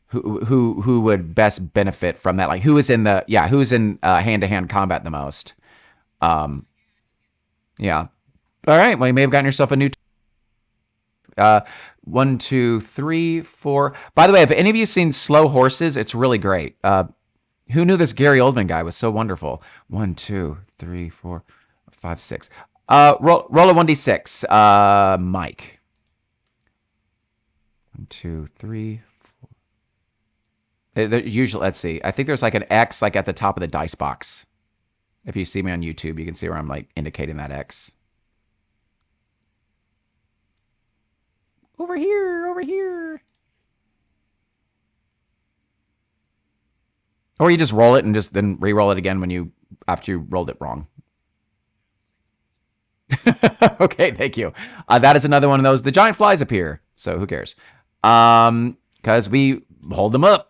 Speaker 1: who would best benefit from that? Like, who is in the, yeah, who's in hand-to-hand combat the most? Um, yeah. All right. Well, you may have gotten yourself a new. 1, 2, 3, 4. By the way, have any of you seen Slow Horses? It's really great. Who knew this Gary Oldman guy was so wonderful? 1, 2, 3, 4, 5, 6. Roll a 1d6. Mike. 1, 2, 3, 4. Usually, let's see. I think there's like an X like at the top of the dice box. If you see me on YouTube, you can see where I'm like indicating that X. Over here, over here. Or you just roll it and just then re-roll it again when you after you rolled it wrong. Okay, thank you. That is another one of those. The giant flies appear, so who cares? Because we hold them up.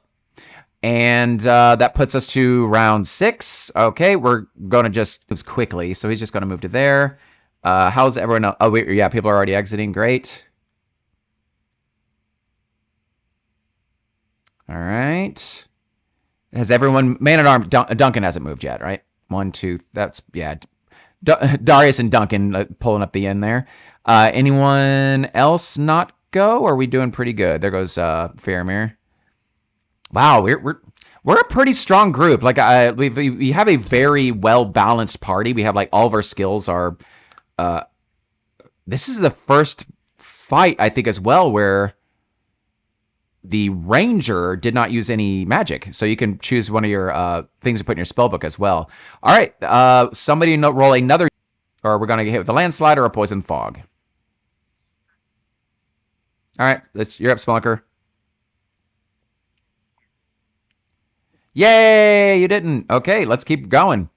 Speaker 1: And that puts us to round 6. Okay, we're going to just move quickly. So he's just going to move to there. How's everyone else? Oh, wait, yeah, people are already exiting. Great. All right. Has everyone... Man-at-Arms... Duncan hasn't moved yet, right? 1, 2... That's... Yeah. Darius and Duncan pulling up the end there. Anyone else not go? Or are we doing pretty good? There goes Faramir. Wow, we're a pretty strong group. Like we have a very well balanced party. We have like all of our skills are. This is the first fight I think as well where the ranger did not use any magic, so you can choose one of your things to put in your spell book as well. All right, somebody roll another, or we're gonna get hit with a landslide or a poison fog. All right, you're up, Spelunker. Yay, you didn't. Okay, let's keep going.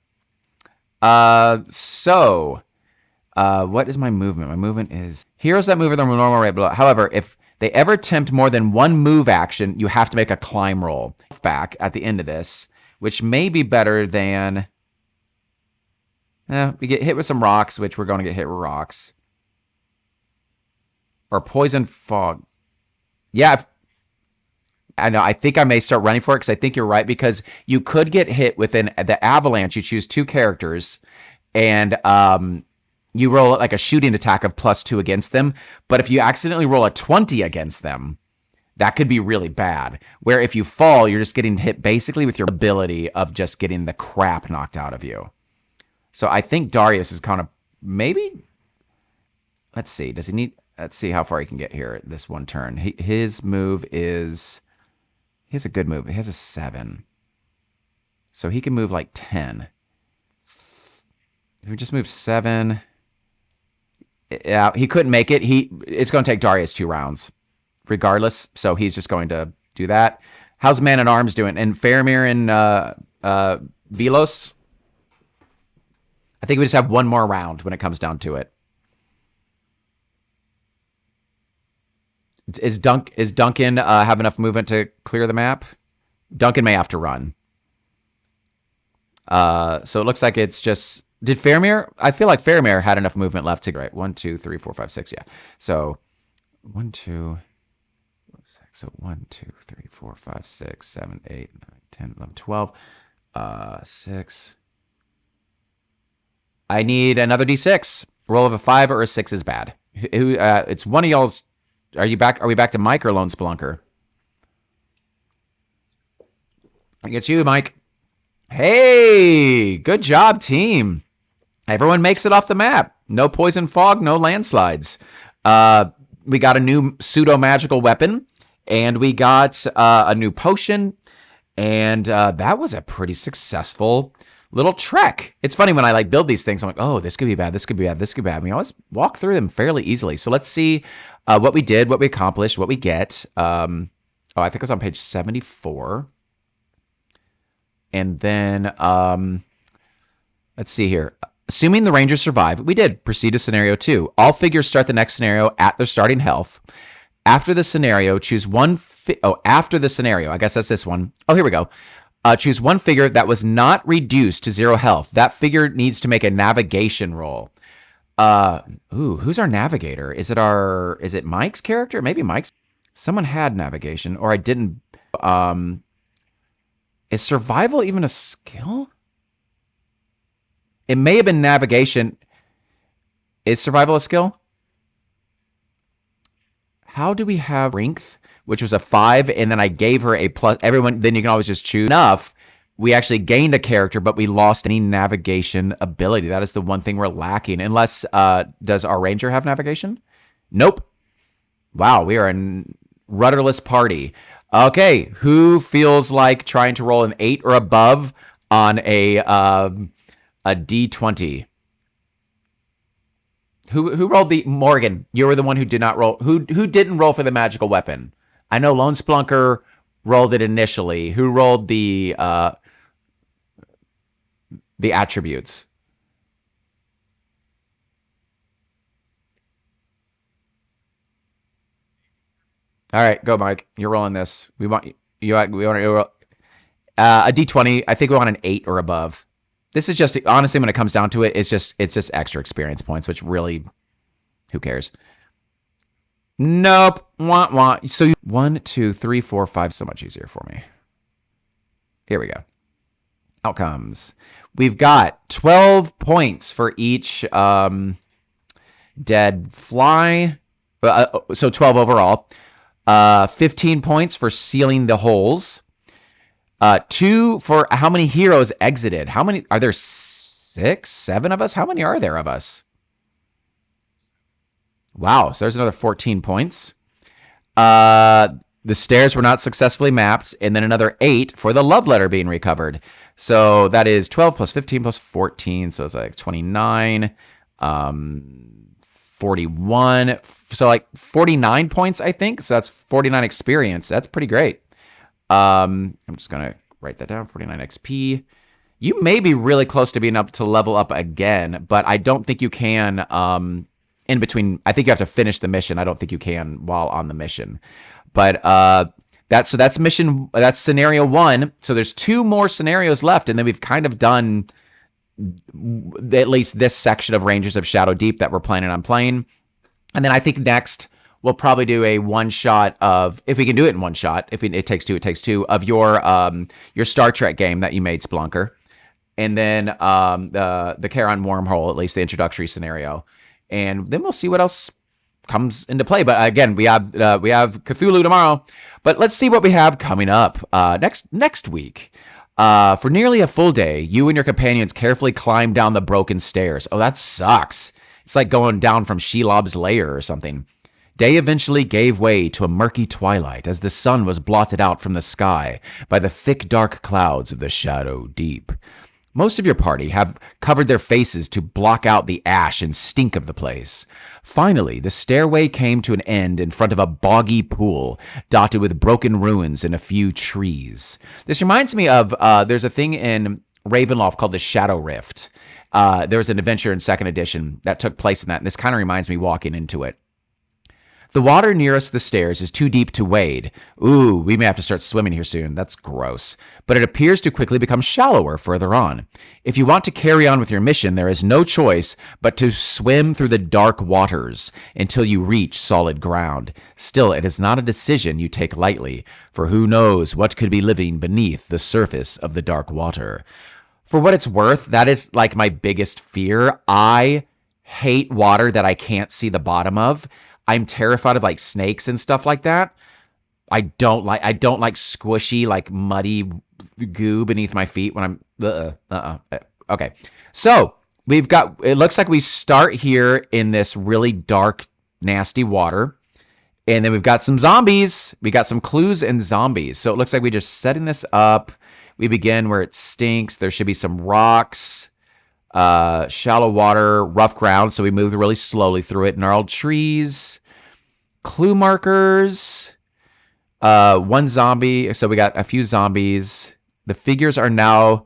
Speaker 1: So, what is my movement? My movement is heroes that move at their normal rate below. However, if they ever attempt more than one move action, you have to make a climb roll back at the end of this, which may be better than... we get hit with some rocks, which we're going to get hit with rocks. Or poison fog. Yeah, I know. I think I may start running for it because I think you're right, because you could get hit within the avalanche. You choose 2 characters and you roll like a shooting attack of +2 against them. But if you accidentally roll a 20 against them, that could be really bad. Where if you fall, you're just getting hit basically with your ability of just getting the crap knocked out of you. So I think Darius is kind of maybe... Let's see. Does he need... Let's see how far he can get here this one turn. His move is... He has a good move. He has a 7. So he can move like 10. If we just move 7... Yeah, he couldn't make it. It's going to take Darius 2 rounds, regardless. So he's just going to do that. How's Man-at-Arms doing? And Faramir and Velos? I think we just have one more round when it comes down to it. Is Duncan have enough movement to clear the map? Duncan may have to run. So it looks like it's just... Did Faramir? I feel like Faramir had enough movement left to... Right, 1, 2, 3, 4, 5, 6, yeah. So 1, 2... So 1, 2, 3, 4, 5, 6, 7, 8, 9, 10, 11, 12. 6. I need another d6. Roll of a 5 or a 6 is bad. It's one of y'all's... Are you back? Are we back to Mike or Lone Spelunker? I think it's you, Mike. Hey, good job, team. Everyone makes it off the map. No poison fog, no landslides. We got a new pseudo-magical weapon. And we got a new potion, and that was a pretty successful little trek. It's funny when I like build these things, I'm like, oh, this could be bad, this could be bad, this could be bad. We always walk through them fairly easily. So let's see what we did, what we accomplished, what we get. Oh, I think it was on page 74. And then let's see here. Assuming the Rangers survive, we did. Proceed to scenario 2. All figures start the next scenario at their starting health. After the scenario, choose one. After the scenario, I guess that's this one. Oh, here we go. Choose one figure that was not reduced to 0 health. That figure needs to make a navigation roll. Who's our navigator? Is it Mike's character? Maybe Mike's. Someone had navigation, or I didn't. Is survival even a skill? It may have been navigation. Is survival a skill? How do we have strength, which was a 5, and then I gave her a plus. Everyone, then you can always just choose. Enough. We actually gained a character, but we lost any navigation ability. That is the one thing we're lacking. Unless, does our ranger have navigation? Nope. Wow, we are a rudderless party. Okay, who feels like trying to roll an 8 or above on a D20? Who rolled the Morgan? You were the one who did not roll. Who didn't roll for the magical weapon? I know Lone Splunker rolled it initially. Who rolled the attributes? All right, go, Mike. You're rolling this. We want you. We want to roll a D20. I think we want an 8 or above. This is just, honestly, when it comes down to it, it's just extra experience points, which really, who cares? Nope. Wah. So 1, 2, 3, 4, 5. So much easier for me. Here we go. Outcomes. We've got 12 points for each dead fly. So 12 overall. 15 points for sealing the holes. 2 for how many heroes exited. How many are there? 6, 7 of us? How many are there of us? Wow, so there's another 14 points. The stairs were not successfully mapped, and then another 8 for the love letter being recovered. So that is 12 plus 15 plus 14, so it's like 29, 41, so like 49 points, I think. So that's 49 experience. That's pretty great. I'm just going to write that down, 49 XP. You may be really close to being up to level up again, but I don't think you can in between. I think you have to finish the mission. I don't think you can while on the mission. But that's scenario 1. So there's 2 more scenarios left, and then we've kind of done at least this section of Rangers of Shadow Deep that we're planning on playing. And then I think next we'll probably do a one-shot of, if we can do it in one shot, if it takes 2, it takes 2, of your Star Trek game that you made, Splunker. And then the Charon Wormhole, at least the introductory scenario. And then we'll see what else comes into play. But again, we have Cthulhu tomorrow. But let's see what we have coming up next week. For nearly a full day, you and your companions carefully climb down the broken stairs. Oh, that sucks. It's like going down from Shelob's lair or something. Day eventually gave way to a murky twilight as the sun was blotted out from the sky by the thick dark clouds of the Shadow Deep. Most of your party have covered their faces to block out the ash and stink of the place. Finally, the stairway came to an end in front of a boggy pool dotted with broken ruins and a few trees. This reminds me of, there's a thing in Ravenloft called the Shadow Rift. There was an adventure in 2nd edition that took place in that, and this kind of reminds me walking into it. The water nearest the stairs is too deep to wade. Ooh, we may have to start swimming here soon. That's gross. But it appears to quickly become shallower further on. If you want to carry on with your mission, there is no choice but to swim through the dark waters until you reach solid ground. Still, it is not a decision you take lightly, for who knows what could be living beneath the surface of the dark water. For what it's worth, that is like my biggest fear. I hate water that I can't see the bottom of. I'm terrified of like snakes and stuff like that. I don't like squishy, like muddy goo beneath my feet when I'm Okay. So it looks like we start here in this really dark, nasty water. And then we've got some zombies. We got some clues and zombies. So it looks like we're just setting this up. We begin where it stinks. There should be some rocks, shallow water, rough ground. So we move really slowly through it. Gnarled trees, clue markers, one zombie. So we got a few zombies. The figures are now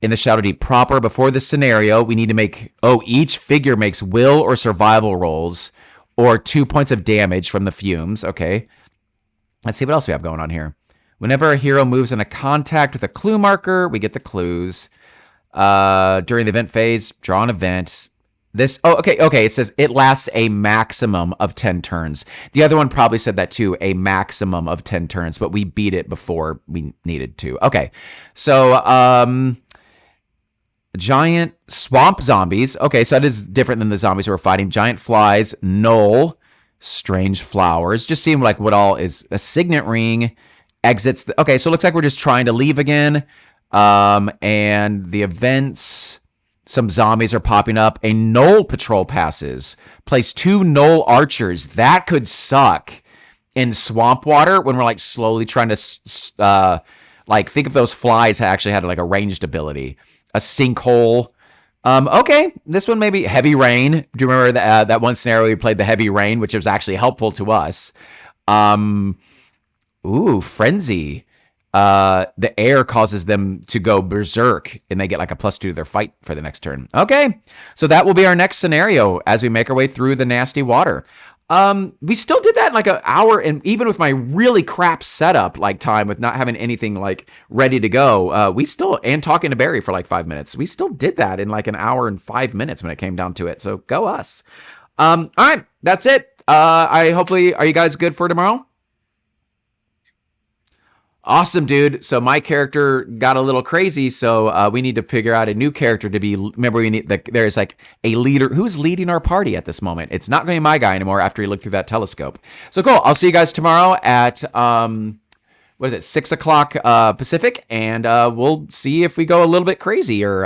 Speaker 1: in the Shadow Deep proper. Before this scenario, we need to make, each figure makes will or survival rolls or 2 points of damage from the fumes. Okay. Let's see what else we have going on here. Whenever a hero moves into contact with a clue marker, we get the clues. During the event phase, draw an event. This, okay. It says it lasts a maximum of 10 turns. The other one probably said that too, a maximum of 10 turns, but we beat it before we needed to. Okay. So, giant swamp zombies. Okay, so that is different than the zombies we're fighting. Giant flies, null, strange flowers. Just seeing like what all is a signet ring, exits. Okay, so it looks like we're just trying to leave again. And the events, some zombies are popping up. A null patrol passes. Place 2 null archers. That could suck in swamp water when we're like slowly trying to like think if those flies actually had like a ranged ability. A sinkhole. Okay, this one maybe heavy rain. Do you remember that one scenario we played the heavy rain, which was actually helpful to us? Frenzy. The air causes them to go berserk, and they get like a +2 to their fight for the next turn. Okay, so that will be our next scenario as we make our way through the nasty water. We still did that in like an hour, and even with my really crap setup like time with not having anything like ready to go, we still, and talking to Barry for like 5 minutes, we still did that in like an hour and 5 minutes when it came down to it. So go us. All right, that's it. Hopefully, are you guys good for tomorrow? Awesome, dude. So my character got a little crazy, so we need to figure out a new character to be. Remember, we need there's like a leader who's leading our party at this moment. It's not going to be my guy anymore after he looked through that telescope. So cool. I'll see you guys tomorrow at what is it, 6 o'clock Pacific, and we'll see if we go a little bit crazy or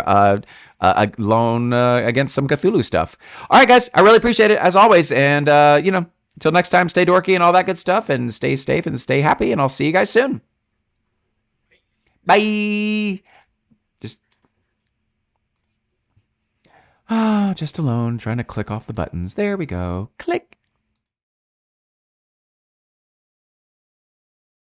Speaker 1: alone against some Cthulhu stuff. All right, guys. I really appreciate it as always, and until next time, stay dorky and all that good stuff, and stay safe and stay happy, and I'll see you guys soon. Bye. Just alone, trying to click off the buttons. There we go. Click.